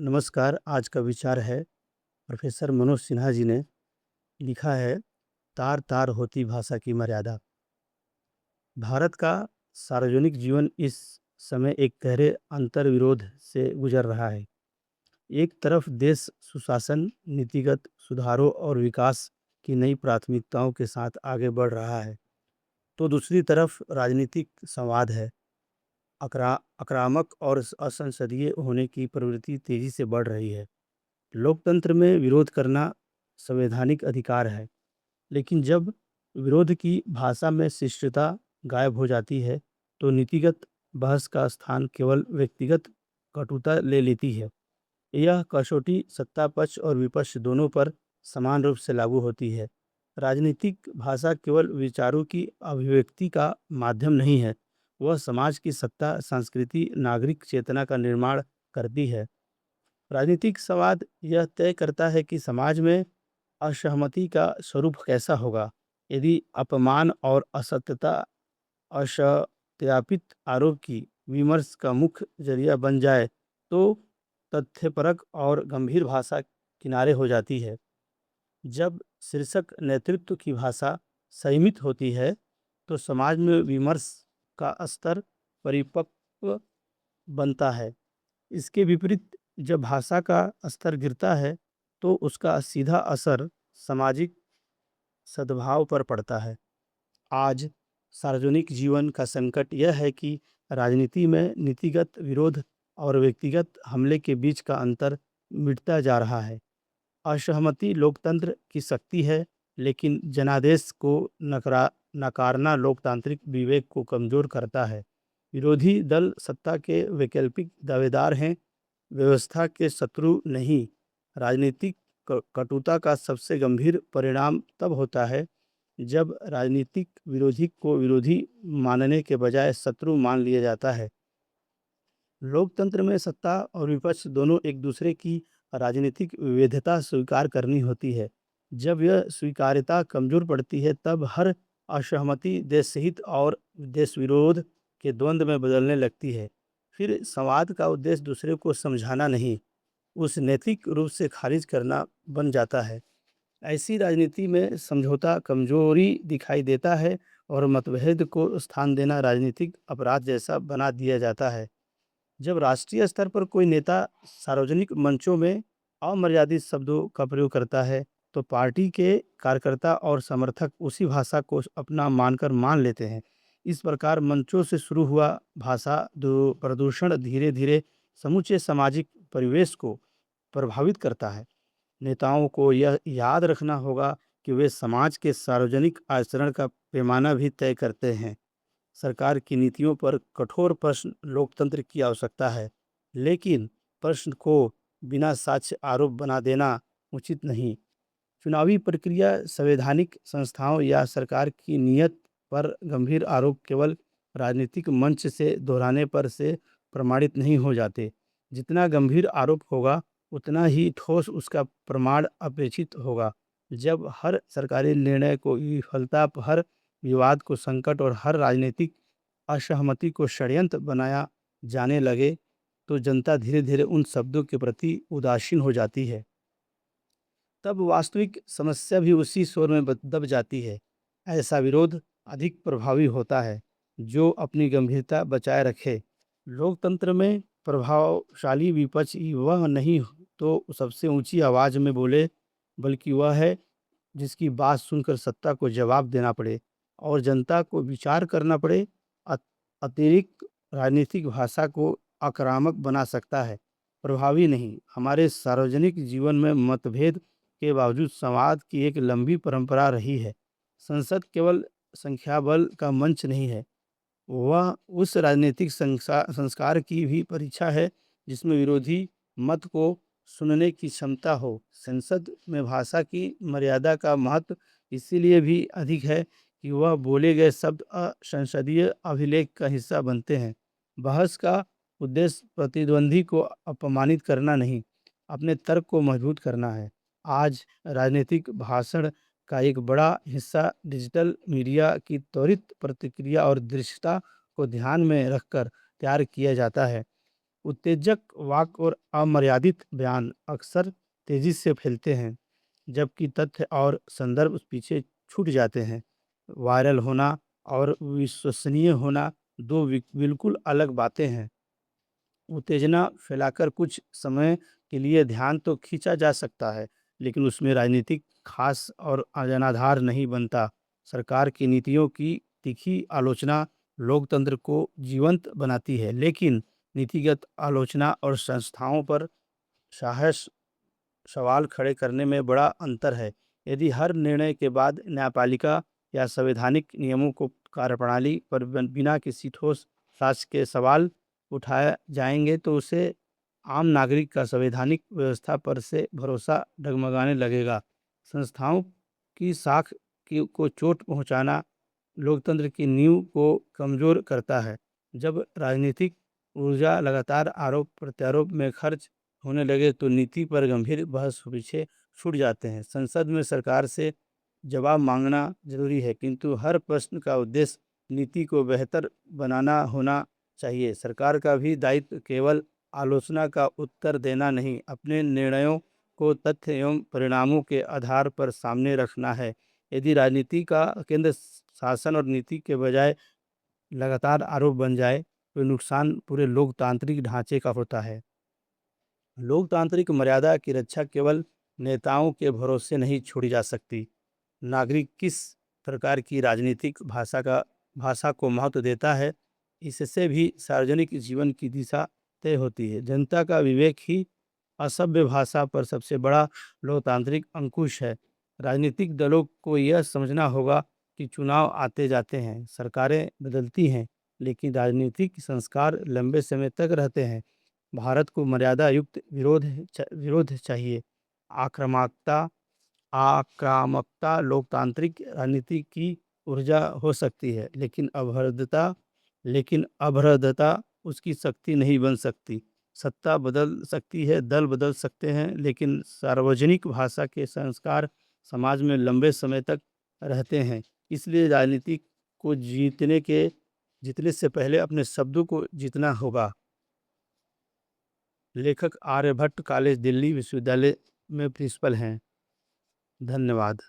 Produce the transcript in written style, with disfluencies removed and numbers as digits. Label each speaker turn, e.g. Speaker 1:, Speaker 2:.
Speaker 1: नमस्कार। आज का विचार है प्रोफेसर मनोज सिन्हा जी ने लिखा है, तार तार होती भाषा की मर्यादा। भारत का सार्वजनिक जीवन इस समय एक गहरे अंतर्विरोध से गुजर रहा है। एक तरफ देश सुशासन, नीतिगत सुधारों और विकास की नई प्राथमिकताओं के साथ आगे बढ़ रहा है, तो दूसरी तरफ राजनीतिक संवाद है। आक्रामक और असंसदीय होने की प्रवृत्ति तेजी से बढ़ रही है। लोकतंत्र में विरोध करना संवैधानिक अधिकार है, लेकिन जब विरोध की भाषा में शिष्टता गायब हो जाती है, तो नीतिगत बहस का स्थान केवल व्यक्तिगत कटुता ले लेती है। यह कसौटी सत्ता पक्ष और विपक्ष दोनों पर समान रूप से लागू होती है। राजनीतिक भाषा केवल विचारों की अभिव्यक्ति का माध्यम नहीं है, वह समाज की सत्ता, संस्कृति, नागरिक चेतना का निर्माण करती है। राजनीतिक संवाद यह तय करता है कि समाज में असहमति का स्वरूप कैसा होगा। यदि अपमान और असत्यता असत्यापित आरोप की विमर्श का मुख्य जरिया बन जाए, तो तथ्यपरक और गंभीर भाषा किनारे हो जाती है। जब शीर्षक नेतृत्व की भाषा संयमित होती है, तो समाज में विमर्श का स्तर परिपक्व बनता है। इसके विपरीत जब भाषा का स्तर गिरता है, तो उसका सीधा असर सामाजिक सद्भाव पर पड़ता है। आज सार्वजनिक जीवन का संकट यह है कि राजनीति में नीतिगत विरोध और व्यक्तिगत हमले के बीच का अंतर मिटता जा रहा है। असहमति लोकतंत्र की शक्ति है, लेकिन जनादेश को नकारना लोकतांत्रिक विवेक को कमजोर करता है। विरोधी दल सत्ता के वैकल्पिक दावेदार हैं, व्यवस्था के शत्रु नहीं। राजनीतिक कटुता का सबसे गंभीर परिणाम तब होता है जब राजनीतिक विरोधी को विरोधी मानने के बजाय शत्रु मान लिया जाता है। लोकतंत्र में सत्ता और विपक्ष दोनों एक दूसरे की राजनीतिक विविधता स्वीकार करनी होती है। जब यह स्वीकार्यता कमजोर पड़ती है, तब हर असहमति देश हित और देश विरोध के द्वंद्व में बदलने लगती है। फिर संवाद का उद्देश्य दूसरे को समझाना नहीं, उस नैतिक रूप से खारिज करना बन जाता है। ऐसी राजनीति में समझौता कमजोरी दिखाई देता है और मतभेद को स्थान देना राजनीतिक अपराध जैसा बना दिया जाता है। जब राष्ट्रीय स्तर पर कोई नेता सार्वजनिक मंचों में अमर्यादित शब्दों का प्रयोग करता है, तो पार्टी के कार्यकर्ता और समर्थक उसी भाषा को अपना मानकर मान लेते हैं। इस प्रकार मंचों से शुरू हुआ भाषा प्रदूषण धीरे धीरे समूचे सामाजिक परिवेश को प्रभावित करता है। नेताओं को यह याद रखना होगा कि वे समाज के सार्वजनिक आचरण का पैमाना भी तय करते हैं। सरकार की नीतियों पर कठोर प्रश्न लोकतंत्र की आवश्यकता है, लेकिन प्रश्न को बिना साक्ष्य आरोप बना देना उचित नहीं। चुनावी प्रक्रिया, संवैधानिक संस्थाओं या सरकार की नीयत पर गंभीर आरोप केवल राजनीतिक मंच से दोहराने पर से प्रमाणित नहीं हो जाते। जितना गंभीर आरोप होगा, उतना ही ठोस उसका प्रमाण अपेक्षित होगा। जब हर सरकारी निर्णय को विफलता, हर विवाद को संकट और हर राजनीतिक असहमति को षड्यंत्र बनाया जाने लगे, तो जनता धीरे धीरे उन शब्दों के प्रति उदासीन हो जाती है। तब वास्तविक समस्या भी उसी शोर में दब जाती है। ऐसा विरोध अधिक प्रभावी होता है जो अपनी गंभीरता बचाए रखे। लोकतंत्र में प्रभावशाली विपक्ष वह नहीं तो सबसे ऊंची आवाज में बोले, बल्कि वह है जिसकी बात सुनकर सत्ता को जवाब देना पड़े और जनता को विचार करना पड़े। अतिरिक्त राजनीतिक भाषा को आक्रामक बना सकता है, प्रभावी नहीं। हमारे सार्वजनिक जीवन में मतभेद के बावजूद संवाद की एक लंबी परंपरा रही है। संसद केवल संख्या बल का मंच नहीं है, वह उस राजनीतिक संस्कार की भी परीक्षा है जिसमें विरोधी मत को सुनने की क्षमता हो। संसद में भाषा की मर्यादा का महत्व इसीलिए भी अधिक है कि वह बोले गए शब्द असंसदीय अभिलेख का हिस्सा बनते हैं। बहस का उद्देश्य प्रतिद्वंदी को अपमानित करना नहीं, अपने तर्क को मजबूत करना है। आज राजनीतिक भाषण का एक बड़ा हिस्सा डिजिटल मीडिया की त्वरित प्रतिक्रिया और दृश्यता को ध्यान में रखकर तैयार किया जाता है। उत्तेजक वाक और अमर्यादित बयान अक्सर तेजी से फैलते हैं, जबकि तथ्य और संदर्भ पीछे छूट जाते हैं। वायरल होना और विश्वसनीय होना दो बिल्कुल अलग बातें हैं। उत्तेजना फैलाकर कुछ समय के लिए ध्यान तो खींचा जा सकता है, लेकिन उसमें राजनीतिक खास और अजनाधार नहीं बनता। सरकार की नीतियों की तीखी आलोचना लोकतंत्र को जीवंत बनाती है, लेकिन नीतिगत आलोचना और संस्थाओं पर साहस सवाल खड़े करने में बड़ा अंतर है। यदि हर निर्णय के बाद न्यायपालिका या संवैधानिक नियमों को कार्यप्रणाली पर बिना किसी ठोस साक्ष्य के सवाल उठाए जाएंगे, तो उसे आम नागरिक का संवैधानिक व्यवस्था पर से भरोसा डगमगाने लगेगा। संस्थाओं की साख को चोट पहुंचाना लोकतंत्र की नींव को कमजोर करता है। जब राजनीतिक ऊर्जा लगातार आरोप प्रत्यारोप में खर्च होने लगे, तो नीति पर गंभीर बहस पीछे छूट जाते हैं। संसद में सरकार से जवाब मांगना जरूरी है, किंतु हर प्रश्न का उद्देश्य नीति को बेहतर बनाना होना चाहिए। सरकार का भी दायित्व केवल आलोचना का उत्तर देना नहीं, अपने निर्णयों को तथ्य एवं परिणामों के आधार पर सामने रखना है। यदि राजनीति का केंद्र शासन और नीति के बजाय लगातार आरोप बन जाए, तो नुकसान पूरे लोकतांत्रिक ढांचे का होता है। लोकतांत्रिक मर्यादा की रक्षा केवल नेताओं के भरोसे नहीं छोड़ी जा सकती। नागरिक किस प्रकार की राजनीतिक भाषा को महत्व देता है, इससे भी सार्वजनिक जीवन की दिशा तय होती है। जनता का विवेक ही असभ्य भाषा पर सबसे बड़ा लोकतांत्रिक अंकुश है। राजनीतिक दलों को यह समझना होगा कि चुनाव आते जाते हैं, सरकारें बदलती हैं, लेकिन राजनीतिक संस्कार लंबे समय तक रहते हैं। भारत को मर्यादा युक्त विरोध चाहिए। आक्रामकता आक्रामकता लोकतांत्रिक राजनीति की ऊर्जा हो सकती है, लेकिन अभ्रदता उसकी शक्ति नहीं बन सकती। सत्ता बदल सकती है, दल बदल सकते हैं, लेकिन सार्वजनिक भाषा के संस्कार समाज में लंबे समय तक रहते हैं। इसलिए राजनीति को जीतने से पहले अपने शब्दों को जीतना होगा। लेखक आर्यभट्ट कॉलेज दिल्ली विश्वविद्यालय में प्रिंसिपल हैं। धन्यवाद।